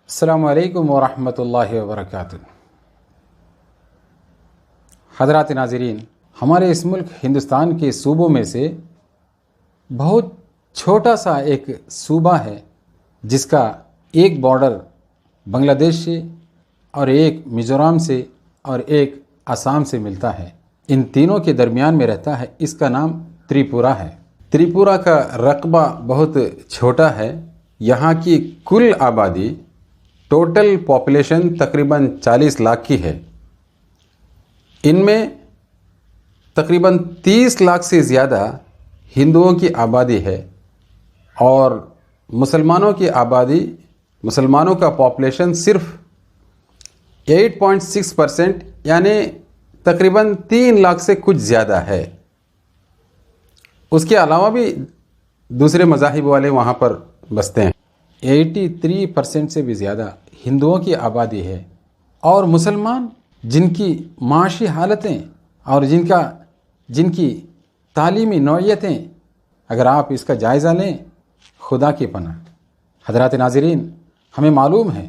السلام علیکم ورحمۃ اللہ وبرکاتہ۔ حضرات ناظرین، ہمارے اس ملک ہندوستان کے صوبوں میں سے بہت چھوٹا سا ایک صوبہ ہے جس کا ایک بارڈر بنگلہ دیش سے اور ایک میزورام سے اور ایک آسام سے ملتا ہے۔ ان تینوں کے درمیان میں رہتا ہے، اس کا نام تریپورہ ہے۔ تریپورہ کا رقبہ بہت چھوٹا ہے۔ یہاں کی کل آبادی ٹوٹل پاپولیشن تقریباً 40 لاکھ کی ہے۔ ان میں تقریباً 30 لاکھ سے زیادہ ہندوؤں کی آبادی ہے اور مسلمانوں کا پاپولیشن صرف 8.6% یعنی تقریباً 3 لاکھ سے کچھ زیادہ ہے۔ اس کے علاوہ بھی دوسرے مذاہب والے وہاں پر بستے ہیں۔ 83% سے بھی زیادہ ہندوؤں کی آبادی ہے اور مسلمان جن کی معاشی حالتیں اور جن کی تعلیمی نوعیتیں اگر آپ اس کا جائزہ لیں، خدا کی پناہ۔ حضرات ناظرین، ہمیں معلوم ہے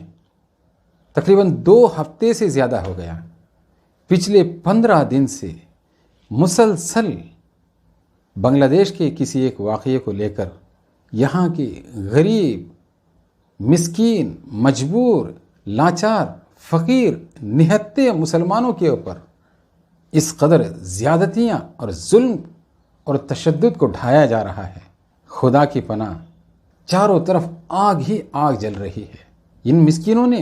تقریباً 2 ہفتے سے زیادہ ہو گیا، پچھلے 15 دن سے مسلسل بنگلہ دیش کے کسی ایک واقعے کو لے کر یہاں کے غریب، مسکین، مجبور، لاچار، فقیر، نہتے مسلمانوں کے اوپر اس قدر زیادتیاں اور ظلم اور تشدد کو ڈھایا جا رہا ہے۔ خدا کی پناہ، چاروں طرف آگ ہی آگ جل رہی ہے۔ ان مسکینوں نے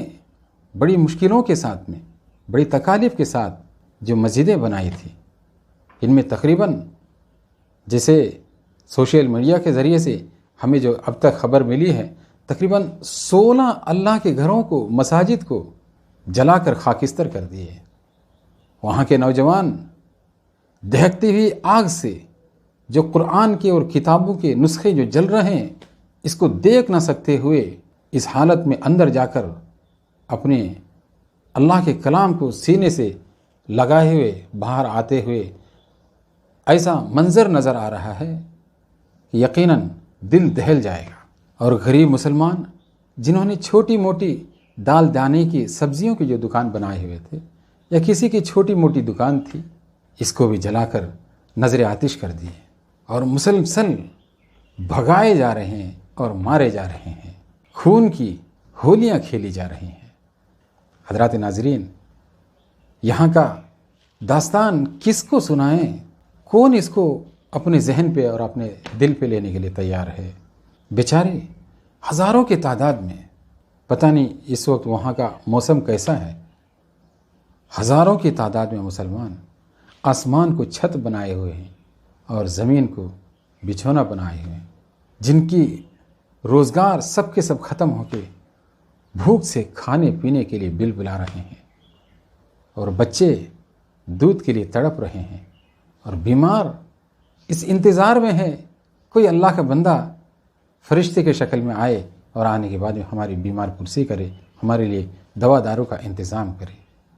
بڑی مشکلوں کے ساتھ میں، بڑی تکالیف کے ساتھ جو مسجدیں بنائی تھیں، ان میں تقریباً جیسے سوشل میڈیا کے ذریعے سے ہمیں جو اب تک خبر ملی ہے، تقریباً 16 اللہ کے گھروں کو، مساجد کو جلا کر خاکستر کر دیے۔ وہاں کے نوجوان دہکتی ہوئی آگ سے جو قرآن کے اور کتابوں کے نسخے جو جل رہے ہیں، اس کو دیکھ نہ سکتے ہوئے اس حالت میں اندر جا کر اپنے اللہ کے کلام کو سینے سے لگائے ہوئے باہر آتے ہوئے ایسا منظر نظر آ رہا ہے کہ یقیناً دل دہل جائے گا۔ اور غریب مسلمان جنہوں نے چھوٹی موٹی دال دانے کی سبزیوں کی جو دکان بنائے ہوئے تھے یا کسی کی چھوٹی موٹی دکان تھی، اس کو بھی جلا کر نظر آتش کر دیے اور مسلسل بھگائے جا رہے ہیں اور مارے جا رہے ہیں۔ خون کی ہولیاں کھیلی جا رہی ہیں۔ حضرات ناظرین، یہاں کا داستان کس کو سنائیں؟ کون اس کو اپنے ذہن پہ اور اپنے دل پہ لینے کے لیے تیار ہے؟ بیچارے ہزاروں کی تعداد میں، پتہ نہیں اس وقت وہاں کا موسم کیسا ہے، ہزاروں کی تعداد میں مسلمان آسمان کو چھت بنائے ہوئے ہیں اور زمین کو بچھونا بنائے ہوئے ہیں، جن کی روزگار سب کے سب ختم ہو کے بھوک سے کھانے پینے کے لیے بل بلا رہے ہیں، اور بچے دودھ کے لیے تڑپ رہے ہیں، اور بیمار اس انتظار میں ہے کوئی اللہ کا بندہ فرشتے کے شکل میں آئے اور آنے کے بعد میں ہماری بیمار پرسی کرے، ہمارے لیے دوا دارو کا انتظام کرے۔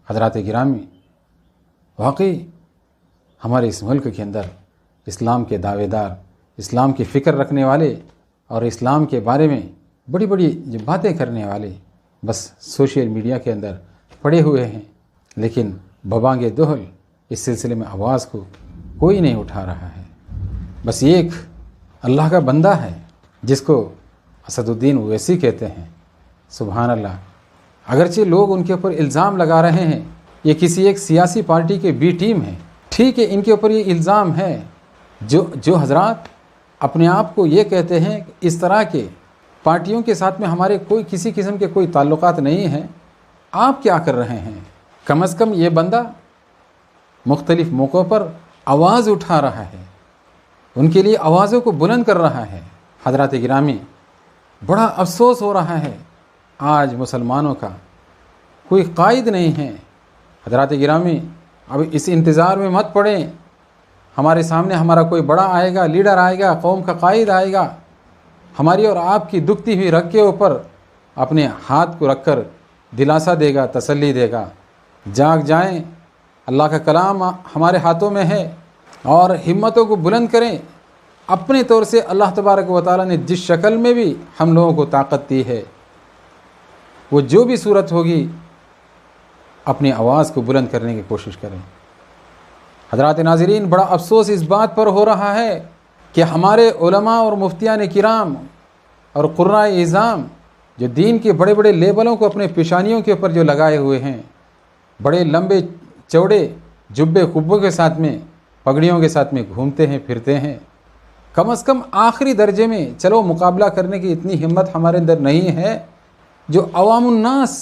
حضرات گرامی، واقعی ہمارے اس ملک کے اندر اسلام کے دعوے دار، اسلام کی فکر رکھنے والے اور اسلام کے بارے میں بڑی بڑی جو باتیں کرنے والے بس سوشل میڈیا کے اندر پڑے ہوئے ہیں، لیکن ببانگ دہل اس سلسلے میں آواز کو کوئی نہیں اٹھا رہا ہے۔ بس ایک اللہ کا بندہ ہے جس کو اسد الدین اویسی کہتے ہیں۔ سبحان اللہ، اگرچہ لوگ ان کے اوپر الزام لگا رہے ہیں یہ کسی ایک سیاسی پارٹی کے بی ٹیم ہے، ٹھیک ہے، ان کے اوپر یہ الزام ہے۔ جو حضرات اپنے آپ کو یہ کہتے ہیں کہ اس طرح کے پارٹیوں کے ساتھ میں ہمارے کسی قسم کے کوئی تعلقات نہیں ہیں، آپ کیا کر رہے ہیں؟ کم از کم یہ بندہ مختلف موقعوں پر آواز اٹھا رہا ہے، ان کے لیے آوازوں کو بلند کر رہا ہے۔ حضرات گرامی، بڑا افسوس ہو رہا ہے آج مسلمانوں کا کوئی قائد نہیں ہے۔ حضرات گرامی، اب اس انتظار میں مت پڑیں ہمارے سامنے ہمارا کوئی بڑا آئے گا، لیڈر آئے گا، قوم کا قائد آئے گا، ہماری اور آپ کی دکھتی ہوئی رگ کے اوپر اپنے ہاتھ کو رکھ کر دلاسا دے گا، تسلی دے گا۔ جاگ جائیں، اللہ کا کلام ہمارے ہاتھوں میں ہے، اور ہمتوں کو بلند کریں۔ اپنے طور سے اللہ تبارک و تعالیٰ نے جس شکل میں بھی ہم لوگوں کو طاقت دی ہے، وہ جو بھی صورت ہوگی اپنی آواز کو بلند کرنے کی کوشش کریں۔ حضرات ناظرین، بڑا افسوس اس بات پر ہو رہا ہے کہ ہمارے علماء اور مفتیان کرام اور قراء اعظام جو دین کے بڑے بڑے لیبلوں کو اپنے پیشانیوں کے اوپر جو لگائے ہوئے ہیں، بڑے لمبے چوڑے جبے قبوں کے ساتھ میں، پگڑیوں کے ساتھ میں گھومتے ہیں پھرتے ہیں، کم از کم آخری درجے میں چلو مقابلہ کرنے کی اتنی ہمت ہمارے اندر نہیں ہے۔ جو عوام الناس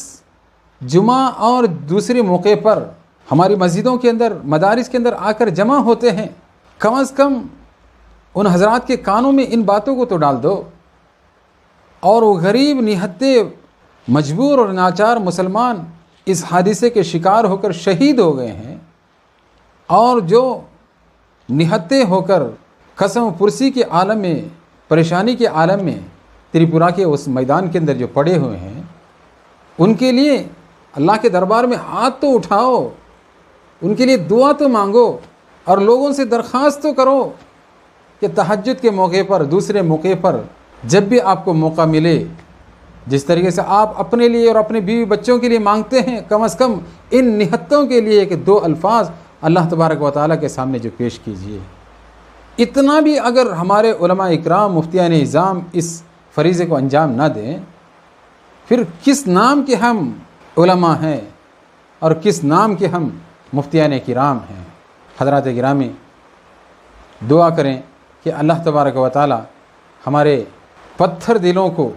جمعہ اور دوسرے موقع پر ہماری مسجدوں کے اندر، مدارس کے اندر آ کر جمع ہوتے ہیں، کم از کم ان حضرات کے کانوں میں ان باتوں کو تو ڈال دو۔ اور وہ غریب نہتے مجبور اور ناچار مسلمان اس حادثے کے شکار ہو کر شہید ہو گئے ہیں، اور جو نہتے ہو کر قسم پرسی کے عالم میں، پریشانی کے عالم میں تریپورہ کے اس میدان کے اندر جو پڑے ہوئے ہیں، ان کے لیے اللہ کے دربار میں ہاتھ تو اٹھاؤ، ان کے لیے دعا تو مانگو، اور لوگوں سے درخواست تو کرو کہ تہجد کے موقع پر، دوسرے موقع پر جب بھی آپ کو موقع ملے، جس طریقے سے آپ اپنے لیے اور اپنے بیوی بچوں کے لیے مانگتے ہیں، کم از کم ان نہتوں کے لیے کہ 2 الفاظ اللہ تبارک و تعالیٰ کے سامنے جو پیش کیجئے۔ اتنا بھی اگر ہمارے علماء اکرام، مفتیان اعظام اس فریضے کو انجام نہ دیں، پھر کس نام کے ہم علماء ہیں اور کس نام کے ہم مفتیان کرام ہیں؟ حضرات گرامی، دعا کریں کہ اللہ تبارک و تعالیٰ ہمارے پتھر دلوں کو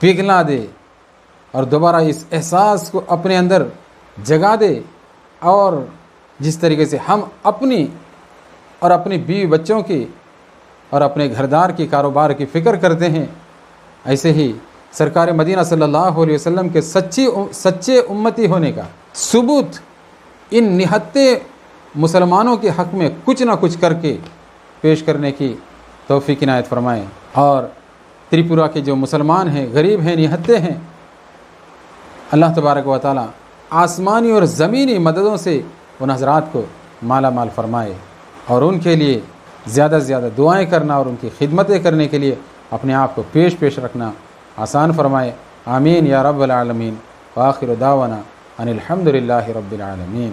پگھلا دے اور دوبارہ اس احساس کو اپنے اندر جگا دے، اور جس طریقے سے ہم اپنی اور اپنے بیوی بچوں کی اور اپنے گھردار کی کاروبار کی فکر کرتے ہیں، ایسے ہی سرکار مدینہ صلی اللہ علیہ وسلم کے سچے امتی ہونے کا ثبوت ان نہتے مسلمانوں کے حق میں کچھ نہ کچھ کر کے پیش کرنے کی توفیق عنایت فرمائیں۔ اور تریپورہ کے جو مسلمان ہیں، غریب ہیں، نہتے ہیں، اللہ تبارک و تعالیٰ آسمانی اور زمینی مددوں سے ان حضرات کو مالا مال فرمائے، اور ان کے لیے زیادہ سے زیادہ دعائیں کرنا اور ان کی خدمتیں کرنے کے لیے اپنے آپ کو پیش رکھنا آسان فرمائے۔ آمین یا رب العالمین، وآخر دعوانا ان الحمد للہ رب العالمین۔